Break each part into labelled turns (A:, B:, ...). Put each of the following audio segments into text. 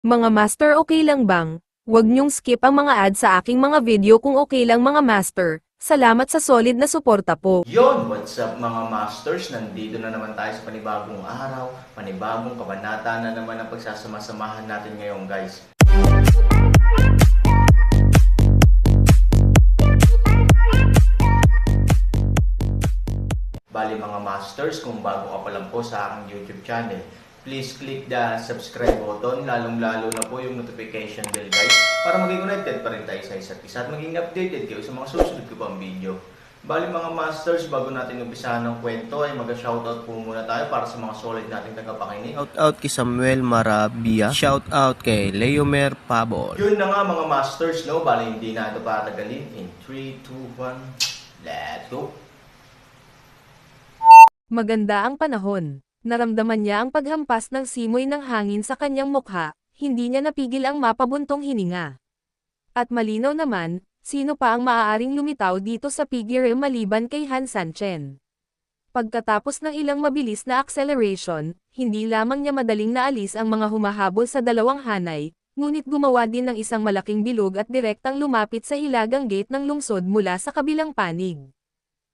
A: Mga master, okay lang bang? Huwag niyong skip ang mga ad sa aking mga video kung okay lang mga master. Salamat sa solid na suporta po.
B: Yon, what's up mga masters? Nandito na naman tayo sa panibagong araw, panibagong kabanata na naman ang pagsasama-samahan natin ngayon guys. Bali mga masters, kung bago ka pa lang po sa aking YouTube channel, please click the subscribe button, lalong-lalo na po yung notification bell guys, para maging connected pa rin tayo sa isa't isa at maging updated kayo sa mga susunod ko pang video. Bali mga masters, bago natin umpisahan ng kwento ay mag-shoutout po muna tayo para sa mga solid nating tagapakinig.
C: Shoutout kay Samuel Marabia. Shoutout kay Leomer Pabol.
B: Yun na nga mga masters, no? Bali hindi na ito patagalin. In 3, 2, 1, let's go!
A: Maganda ang panahon. Naramdaman niya ang paghampas ng simoy ng hangin sa kanyang mukha, hindi niya napigil ang mapabuntong hininga. At malinaw naman, sino pa ang maaaring lumitaw dito sa figure maliban kay Han Sanchen. Pagkatapos ng ilang mabilis na acceleration, hindi lamang niya madaling naalis ang mga humahabol sa dalawang hanay, ngunit gumawa din ng isang malaking bilog at direktang lumapit sa hilagang gate ng lungsod mula sa kabilang panig.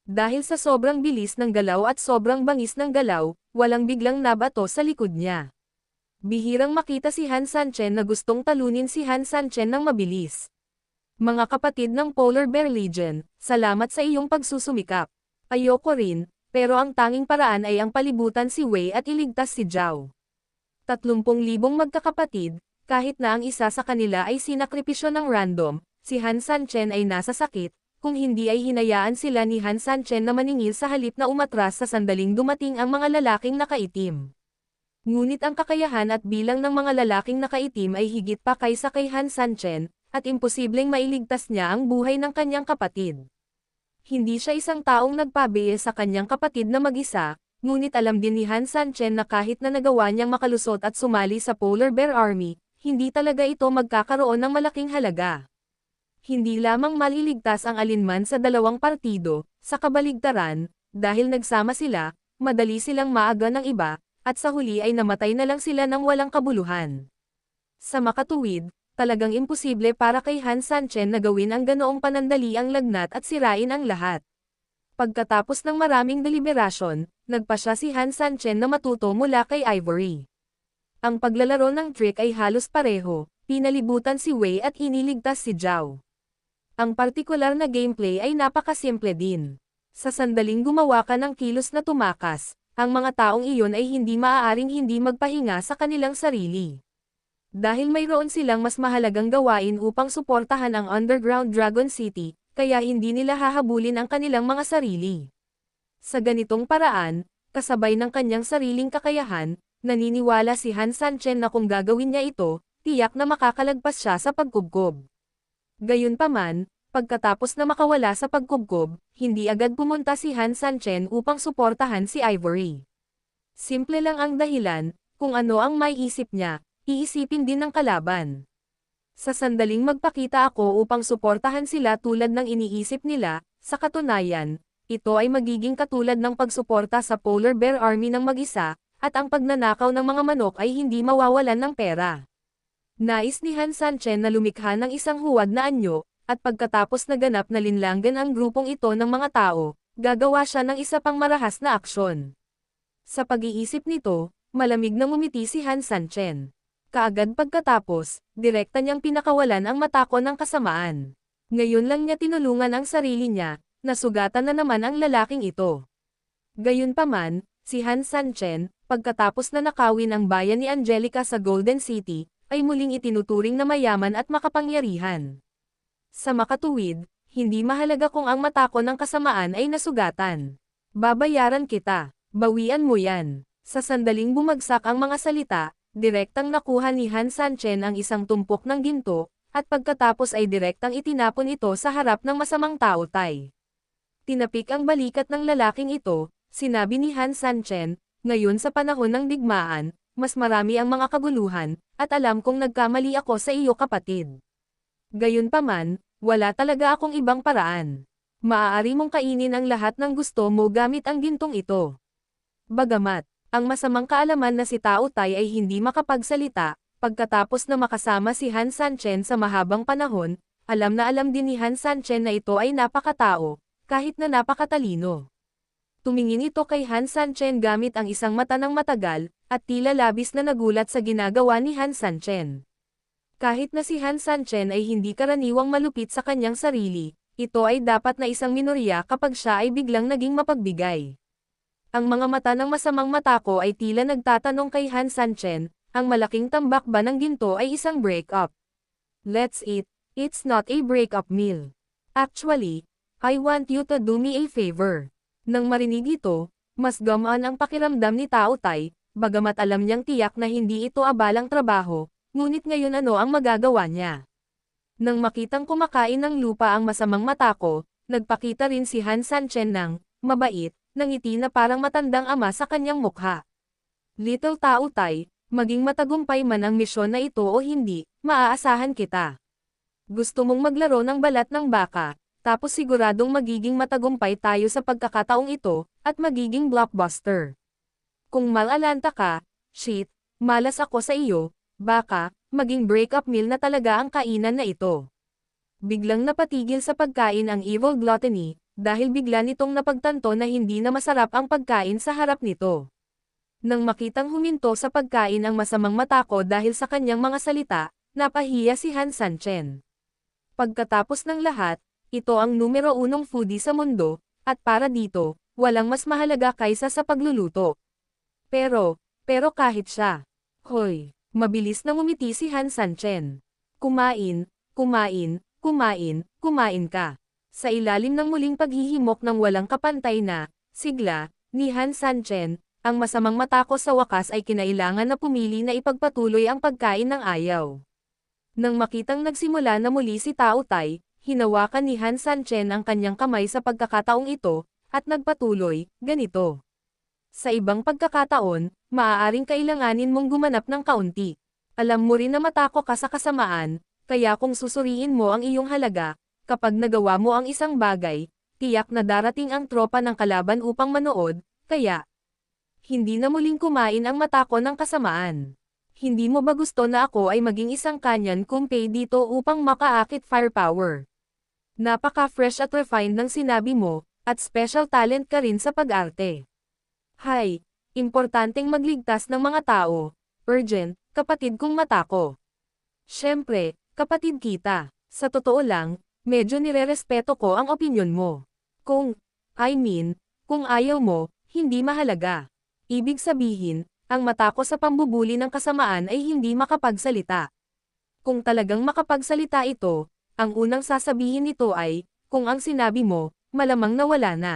A: Dahil sa sobrang bilis ng galaw at sobrang bangis ng galaw, walang biglang nabato sa likod niya. Bihirang makita si Han Sanchen na gustong talunin si Han Sanchen ng mabilis. Mga kapatid ng Polar Bear Legion, salamat sa iyong pagsusumikap. Ayoko rin, pero ang tanging paraan ay ang palibutan si Wei at iligtas si Zhao. 30,000 magkakapatid, kahit na ang isa sa kanila ay sinakripisyo ng random, si Han Sanchen ay nasa sakit, kung hindi ay hinayaan sila ni Han Sanchen na maningil sa halip na umatras sa sandaling dumating ang mga lalaking nakaitim. Ngunit ang kakayahan at bilang ng mga lalaking nakaitim ay higit pa kaysa kay Han Sanchen, at imposibleng mailigtas niya ang buhay ng kanyang kapatid. Hindi siya isang taong nagpabiye sa kanyang kapatid na mag-isa, ngunit alam din ni Han Sanchen na kahit na nagawa niyang makalusot at sumali sa Polar Bear Army, hindi talaga ito magkakaroon ng malaking halaga. Hindi lamang maliligtas ang alinman sa dalawang partido, sa kabaligtaran, dahil nagsama sila, madali silang maaga ng iba, at sa huli ay namatay na lang sila ng walang kabuluhan. Sa makatuwid, talagang imposible para kay Han Sanchen na gawin ang ganoong panandali ang lagnat at sirain ang lahat. Pagkatapos ng maraming deliberasyon, nagpasya si Han Sanchen na matuto mula kay Ivory. Ang paglalaro ng trick ay halos pareho, pinalibutan si Wei at iniligtas si Zhao. Ang partikular na gameplay ay napakasimple din. Sa sandaling gumawa ka ng kilos na tumakas, ang mga taong iyon ay hindi maaaring hindi magpahinga sa kanilang sarili. Dahil mayroon silang mas mahalagang gawain upang suportahan ang Underground Dragon City, kaya hindi nila hahabulin ang kanilang mga sarili. Sa ganitong paraan, kasabay ng kanyang sariling kakayahan, naniniwala si Han Sanchen na kung gagawin niya ito, tiyak na makakalagpas siya sa pagkubkob. Gayunpaman, pagkatapos na makawala sa pagkubkob, hindi agad pumunta si Han Sanchen upang suportahan si Ivory. Simple lang ang dahilan, kung ano ang may isip niya, iisipin din ng kalaban. Sa sandaling magpakita ako upang suportahan sila tulad ng iniisip nila, sa katunayan, ito ay magiging katulad ng pagsuporta sa Polar Bear Army ng mag-isa, at ang pagnanakaw ng mga manok ay hindi mawawalan ng pera. Nais ni Han Sanchen na lumikha ng isang huwad na anyo, at pagkatapos naganap na linlanggan ang grupong ito ng mga tao, gagawa siya ng isa pang marahas na aksyon. Sa pag-iisip nito, malamig na ngumiti si Han Sanchen. Kaagad pagkatapos, direkta niyang pinakawalan ang matako ng kasamaan. Ngayon lang niya tinulungan ang sarili niya, nasugatan na naman ang lalaking ito. Gayunpaman, si Han Sanchen, pagkatapos na nakawin ang bayan ni Angelica sa Golden City, ay muling itinuturing na mayaman at makapangyarihan. Sa makatuwid, hindi mahalaga kung ang matako ng kasamaan ay nasugatan. Babayaran kita, bawian mo yan. Sa sandaling bumagsak ang mga salita, direktang nakuha ni Han Sanchen ang isang tumpok ng ginto, at pagkatapos ay direktang itinapon ito sa harap ng masamang tao tay. Tinapik ang balikat ng lalaking ito, sinabi ni Han Sanchen, ngayon sa panahon ng digmaan, mas marami ang mga kaguluhan, at alam kong nagkamali ako sa iyo kapatid. Gayunpaman, wala talaga akong ibang paraan. Maaari mong kainin ang lahat ng gusto mo gamit ang gintong ito. Bagamat, ang masamang kaalaman na si Tao Tai ay hindi makapagsalita, Pagkatapos na makasama si Han Sanchen sa mahabang panahon, alam na alam din ni Han Sanchen na ito ay napakatao, kahit na napakatalino. Tumingin ito kay Han Sanchen gamit ang isang mata ng matagal, at tila labis na nagulat sa ginagawa ni Han Sanchen. Kahit na si Han Sanchen ay hindi karaniwang malupit sa kanyang sarili, ito ay dapat na isang minorya kapag siya ay biglang naging mapagbigay. Ang mga mata ng masamang mata ko ay tila nagtatanong kay Han Sanchen, ang malaking tambak ba ng ginto ay isang break-up? Let's eat, it's not a break-up meal. Actually, I want you to do me a favor. Nang marinig ito, mas gumaan ang pakiramdam ni Tao Tai, bagamat alam niyang tiyak na hindi ito abalang trabaho, ngunit ngayon ano ang magagawa niya? Nang makitang kumakain ng lupa ang masamang mata ko, nagpakita rin si Han Sanchen ng mabait, ng ngiti na parang matandang ama sa kanyang mukha. Little Tao Tai, maging matagumpay man ang misyon na ito o hindi, maaasahan kita. Gusto mong maglaro ng balat ng baka, tapos siguradong magiging matagumpay tayo sa pagkakataong ito, at magiging blockbuster. Kung malalanta ka, shit, malas ako sa iyo, baka, maging break-up meal na talaga ang kainan na ito. Biglang napatigil sa pagkain ang evil gluttony, dahil bigla nitong napagtanto na hindi na masarap ang pagkain sa harap nito. Nang makitang huminto sa pagkain ang masamang mata ko dahil sa kanyang mga salita, napahiya si Han Sanchen. Pagkatapos ng lahat, ito ang numero 1 foodie sa mundo, at para dito, walang mas mahalaga kaysa sa pagluluto. Pero kahit siya. Hoy, mabilis na ngumiti si Han Sanchen. Kumain, kumain, kumain, kumain ka. Sa ilalim ng muling paghihimok ng walang kapantay na sigla ni Han Sanchen, ang masamang mata ko sa wakas ay kinailangan na pumili na ipagpatuloy ang pagkain ng ayaw. Nang makitang nagsimula na muli si Tao Tai, hinawakan ni Han Sanchen ang kanyang kamay sa pagkakataong ito, at nagpatuloy, ganito. Sa ibang pagkakataon, maaaring kailanganin mong gumanap ng kaunti. Alam mo rin na matako ka sa kasamaan, kaya kung susuriin mo ang iyong halaga, kapag nagawa mo ang isang bagay, tiyak na darating ang tropa ng kalaban upang manood, kaya hindi na muling kumain ang mata ko ng kasamaan. Hindi mo ba gusto na ako ay maging isang kanyan kumpay dito upang makaakit firepower? Napaka-fresh at refined ng sinabi mo, at special talent ka rin sa pag-arte. Hay, importanteng magligtas ng mga tao. Urgent, kapatid kong mata ko. Siyempre, kapatid kita. Sa totoo lang, medyo nirerespeto ko ang opinyon mo. Kung ayaw mo, hindi mahalaga. Ibig sabihin, ang mata ko sa pambubuli ng kasamaan ay hindi makapagsalita. Kung talagang makapagsalita ito, ang unang sasabihin nito ay, kung ang sinabi mo, malamang nawala na.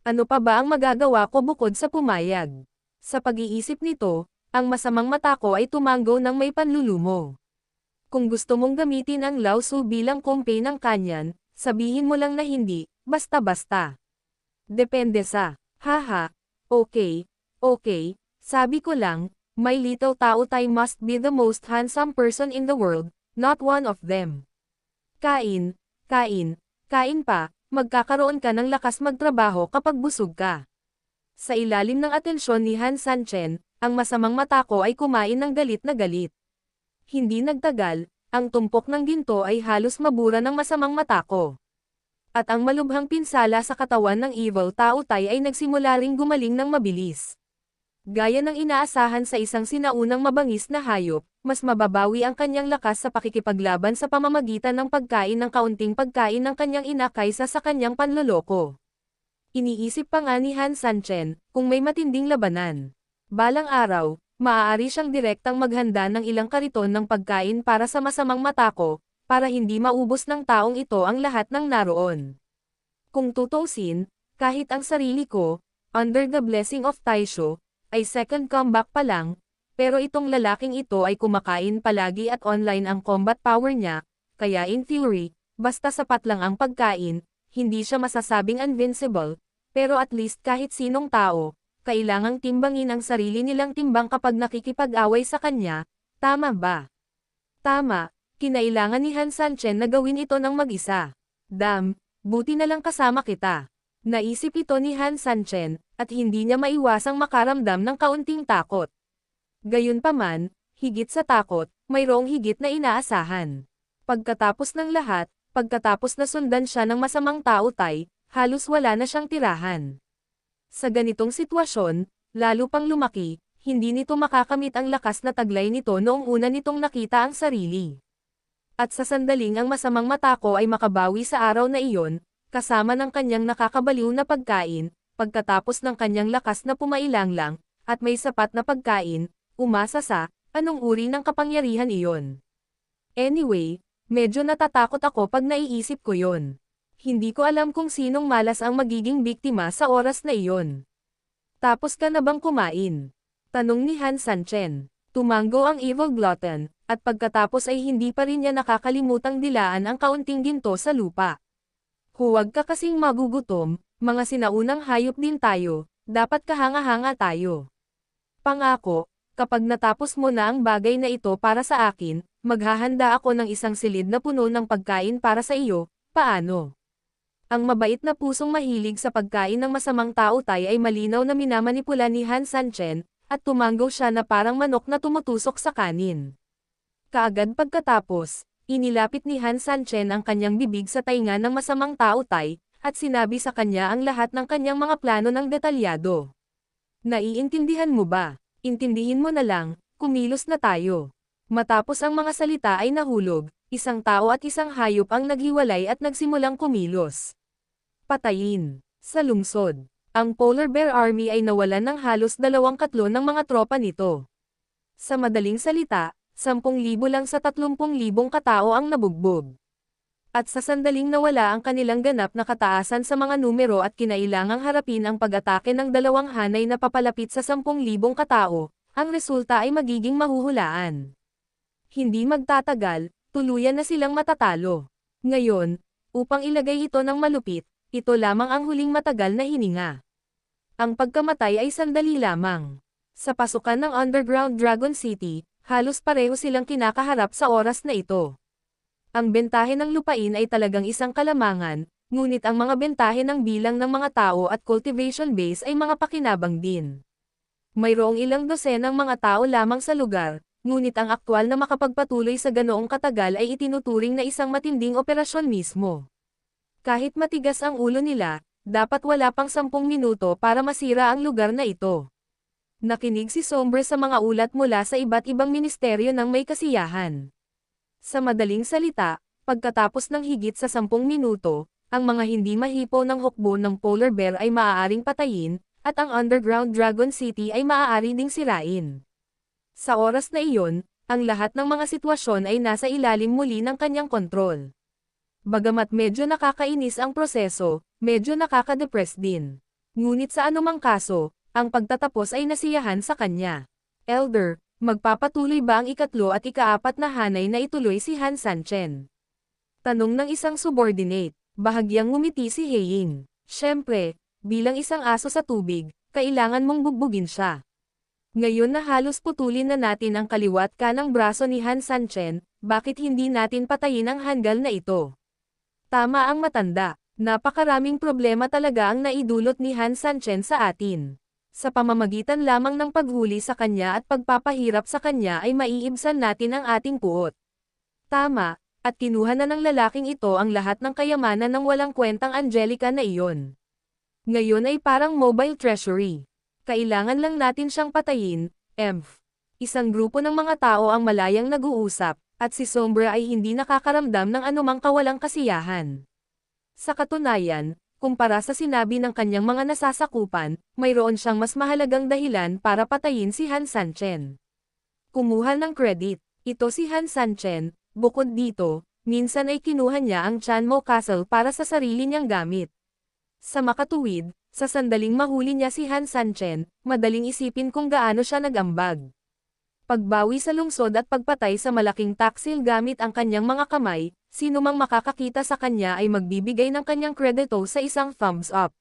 A: Ano pa ba ang magagawa ko bukod sa pumayag? Sa pag-iisip nito, ang masamang mata ko ay tumanggo ng may panlulumo. Kung gusto mong gamitin ang Laosu bilang kumpay ng kanyan, sabihin mo lang na hindi, basta-basta. Depende sa, haha, okay, sabi ko lang, my little Tao Tai must be the most handsome person in the world, not one of them. Kain pa, magkakaroon ka ng lakas magtrabaho kapag busog ka. Sa ilalim ng atensyon ni Han Sanchen, ang masamang mata ko ay kumain ng galit na galit. Hindi nagtagal, ang tumpok ng ginto ay halos mabura ng masamang mata ko. At ang malubhang pinsala sa katawan ng evil Tao Tai ay nagsimula ring gumaling ng mabilis. Gaya ng inaasahan sa isang sinaunang mabangis na hayop, mas mababawi ang kanyang lakas sa pakikipaglaban sa pamamagitan ng pagkain ng kaunting pagkain ng kanyang ina kaysa sa kanyang panloloko. Iniisip pa nga ni Han Sanchen, kung may matinding labanan. Balang araw, maaari siyang direktang maghanda ng ilang kariton ng pagkain para sa masamang mata ko, para hindi maubos ng taong ito ang lahat ng naroon. Kung tutuusin, kahit ang sarili ko, under the blessing of Taisho, ay second comeback pa lang, pero itong lalaking ito ay kumakain palagi at online ang combat power niya, kaya in theory, basta sapat lang ang pagkain, hindi siya masasabing invincible, pero at least kahit sinong tao, kailangang timbangin ang sarili nilang timbang kapag nakikipag-away sa kanya, tama ba? Tama, kinailangan ni Han Sanchen na gawin ito ng mag-isa. Damn, buti na lang kasama kita. Naisip ito ni Han Sanchen, at hindi niya maiwasang makaramdam ng kaunting takot. Gayunpaman, higit sa takot, mayroong higit na inaasahan. Pagkatapos ng lahat, pagkatapos na sundan siya ng masamang tao Tay, halos wala na siyang tirahan. Sa ganitong sitwasyon, lalo pang lumaki, hindi nito makakamit ang lakas na taglay nito noong una nitong nakita ang sarili. At sa sandaling ang masamang mata ko ay makabawi sa araw na iyon, kasama ng kanyang nakakabaliw na pagkain, pagkatapos ng kanyang lakas na pumailanglang, at may sapat na pagkain, umasa sa, anong uri ng kapangyarihan iyon. Anyway, medyo natatakot ako pag naiisip ko yon. Hindi ko alam kung sinong malas ang magiging biktima sa oras na iyon. Tapos ka na bang kumain? Tanong ni Han Sanchen. Tumango ang evil glutton, at pagkatapos ay hindi pa rin niya nakakalimutang dilaan ang kaunting ginto sa lupa. Huwag ka kasing magugutom, mga sinaunang hayop din tayo, dapat kahanga-hanga tayo. Pangako, kapag natapos mo na ang bagay na ito para sa akin, maghahanda ako ng isang silid na puno ng pagkain para sa iyo, paano? Ang mabait na pusong mahilig sa pagkain ng masamang tao Tay ay malinaw na minamanipula ni Han Sanchen, at tumango siya na parang manok na tumutusok sa kanin. Kaagad pagkatapos, inilapit ni Han Sanchen ang kanyang bibig sa tainga ng masamang tao Tay, at sinabi sa kanya ang lahat ng kanyang mga plano ng detalyado. Naiintindihan mo ba? Intindihin mo na lang, kumilos na tayo. Matapos ang mga salita ay nahulog, isang tao at isang hayop ang naghiwalay at nagsimulang kumilos. Patayin. Sa lungsod, ang Polar Bear Army ay nawalan ng halos 2/3 ng mga tropa nito. Sa madaling salita, 10,000 lang sa 30,000 katao ang nabugbog. At sa sandaling nawala ang kanilang ganap na kataasan sa mga numero at kinailangang harapin ang pag-atake ng dalawang hanay na papalapit sa 10,000 katao, ang resulta ay magiging mahuhulaan. Hindi magtatagal, tuluyan na silang matatalo. Ngayon, upang ilagay ito ng malupit, ito lamang ang huling matagal na hininga. Ang pagkamatay ay sandali lamang. Sa pasukan ng Underground Dragon City, halos pareho silang kinakaharap sa oras na ito. Ang bentahe ng lupain ay talagang isang kalamangan, ngunit ang mga bentahe ng bilang ng mga tao at cultivation base ay mga pakinabang din. Mayroong ilang dosenang mga tao lamang sa lugar, ngunit ang aktwal na makapagpatuloy sa ganoong katagal ay itinuturing na isang matinding operasyon mismo. Kahit matigas ang ulo nila, dapat wala pang 10 minuto para masira ang lugar na ito. Nakinig si Sombre sa mga ulat mula sa iba't ibang ministeryo ng may kasiyahan. Sa madaling salita, pagkatapos ng higit sa 10 minuto, ang mga hindi mahipo ng hukbo ng Polar Bear ay maaaring patayin, at ang Underground Dragon City ay maaari ding sirain. Sa oras na iyon, ang lahat ng mga sitwasyon ay nasa ilalim muli ng kanyang kontrol. Bagamat medyo nakakainis ang proseso, medyo nakaka-depress din. Ngunit sa anumang kaso, ang pagtatapos ay nasiyahan sa kanya. Elder, magpapatuloy ba ang ikatlo at ikaapat na hanay na ituloy si Han Sanchen? Tanong ng isang subordinate. Bahagyang ngumiti si Heying. Siyempre, bilang isang aso sa tubig, kailangan mong bugbugin siya. Ngayon na halos putulin na natin ang kaliwat kanang braso ni Han Sanchen, bakit hindi natin patayin ang hanggal na ito? Tama ang matanda, napakaraming problema talaga ang naidulot ni Han Sanchen sa atin. Sa pamamagitan lamang ng paghuli sa kanya at pagpapahirap sa kanya ay maiibsan natin ang ating puot. Tama, at kinuha na ng lalaking ito ang lahat ng kayamanan ng walang kwentang Angelica na iyon. Ngayon ay parang mobile treasury. Kailangan lang natin siyang patayin, Emph. Isang grupo ng mga tao ang malayang nag-uusap, at si Sombra ay hindi nakakaramdam ng anumang kawalang kasiyahan. Sa katunayan, kumpara sa sinabi ng kanyang mga nasasakupan, mayroon siyang mas mahalagang dahilan para patayin si Han Sanchen. Kumuha ng credit, ito si Han Sanchen, bukod dito, minsan ay kinuha niya ang Chanmo Castle para sa sarili niyang gamit. Sa makatuwid, sa sandaling mahuli niya si Han Sanchen, madaling isipin kung gaano siya nag-ambag. Pagbawi sa lungsod at pagpatay sa malaking taksil gamit ang kanyang mga kamay, sino mang makakakita sa kanya ay magbibigay ng kanyang kredito sa isang thumbs up.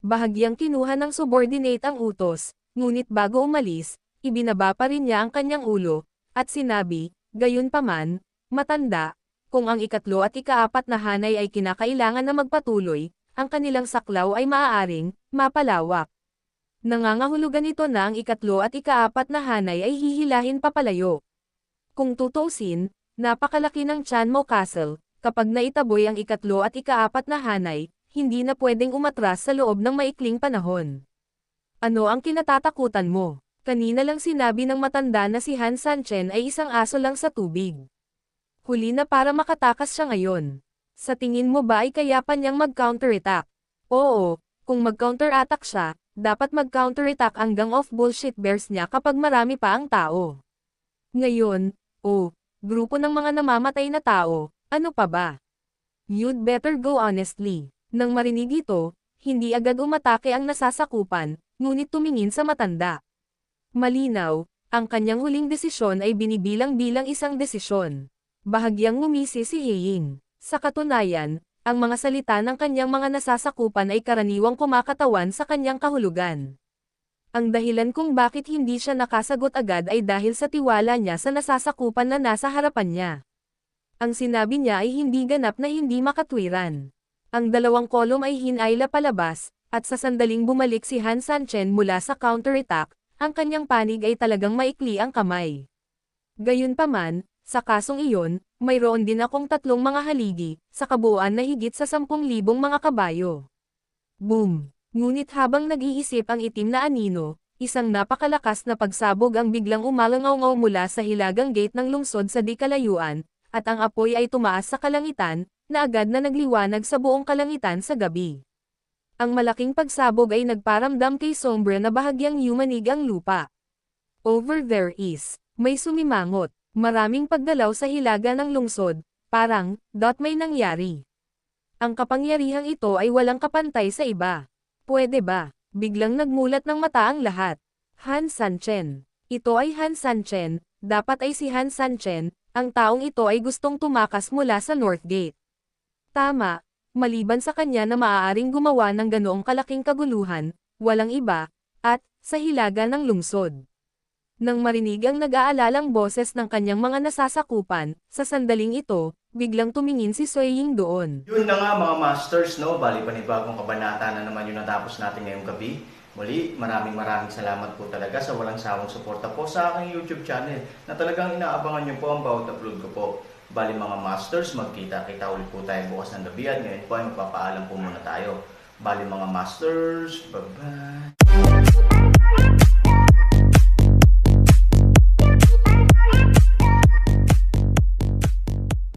A: Bahagyang kinuha ng subordinate ang utos, ngunit bago umalis, ibinaba pa rin niya ang kanyang ulo, at sinabi, gayunpaman, matanda, kung ang ikatlo at ikaapat na hanay ay kinakailangan na magpatuloy, ang kanilang saklaw ay maaaring mapalawak. Nangangahulugan ito na ang ikatlo at ikaapat na hanay ay hihilahin papalayo. Kung tutuusin, napakalaki ng Chanmo Castle, kapag naitaboy ang ikatlo at ikaapat na hanay, hindi na pwedeng umatras sa loob ng maikling panahon. Ano ang kinatatakutan mo? Kanina lang sinabi ng matanda na si Han Sanchen ay isang aso lang sa tubig. Huli na para makatakas siya ngayon. Sa tingin mo ba ay kaya pa niyang mag-counterattack? Oo, kung mag-counterattack siya, dapat mag-counterattack ang gang of bullshit bears niya kapag marami pa ang tao. Ngayon, grupo ng mga namamatay na tao, ano pa ba? You'd better go honestly. Nang marinig ito, hindi agad umatake ang nasasakupan, ngunit tumingin sa matanda. Malinaw, ang kanyang huling desisyon ay binibilang-bilang isang desisyon. Bahagyang ngumisi si Heying. Sa katunayan, ang mga salita ng kanyang mga nasasakupan ay karaniwang kumakatawan sa kanyang kahulugan. Ang dahilan kung bakit hindi siya nakasagot agad ay dahil sa tiwala niya sa nasasakupan na nasa harapan niya. Ang sinabi niya ay hindi ganap na hindi makatwiran. Ang dalawang kolom ay hinayla palabas, at sa sandaling bumalik si Han Sanchen mula sa counterattack, ang kanyang panig ay talagang maikli ang kamay. Gayunpaman, sa kasong iyon, mayroon din akong tatlong mga haligi, sa kabuuan na higit sa 10,000 mga kabayo. Boom! Ngunit habang nag-iisip ang itim na anino, isang napakalakas na pagsabog ang biglang umalangaw-ngaw mula sa hilagang gate ng lungsod sa di kalayuan, at ang apoy ay tumaas sa kalangitan, na agad na nagliwanag sa buong kalangitan sa gabi. Ang malaking pagsabog ay nagparamdam kay Sombra na bahagyang yumanig ang lupa. Over there is, may sumimangot, maraming pagdalaw sa hilaga ng lungsod, parang, may nangyari. Ang kapangyarihang ito ay walang kapantay sa iba. Pwede ba? Biglang nagmulat ng mata ang lahat. Han Sanchen. Ito ay Han Sanchen, dapat ay si Han Sanchen, ang taong ito ay gustong tumakas mula sa North Gate. Tama, maliban sa kanya na maaaring gumawa ng ganoong kalaking kaguluhan, walang iba, at, sa hilaga ng lungsod. Nang marinig ang nag-aalalang boses ng kanyang mga nasasakupan, sa sandaling ito, biglang tumingin si Soying doon.
B: Yun na nga mga masters, no? Bali panibagong kabanata na naman yung natapos natin ngayong gabi. Muli, maraming salamat po talaga sa walang sawang suporta po sa aking YouTube channel na talagang inaabangan nyo po ang bawat upload ko po. Bali mga masters, magkita-kita ulit po tayo bukas ng gabi at ngayon po ay magpapaalam po muna tayo. Bali mga masters, bye-bye!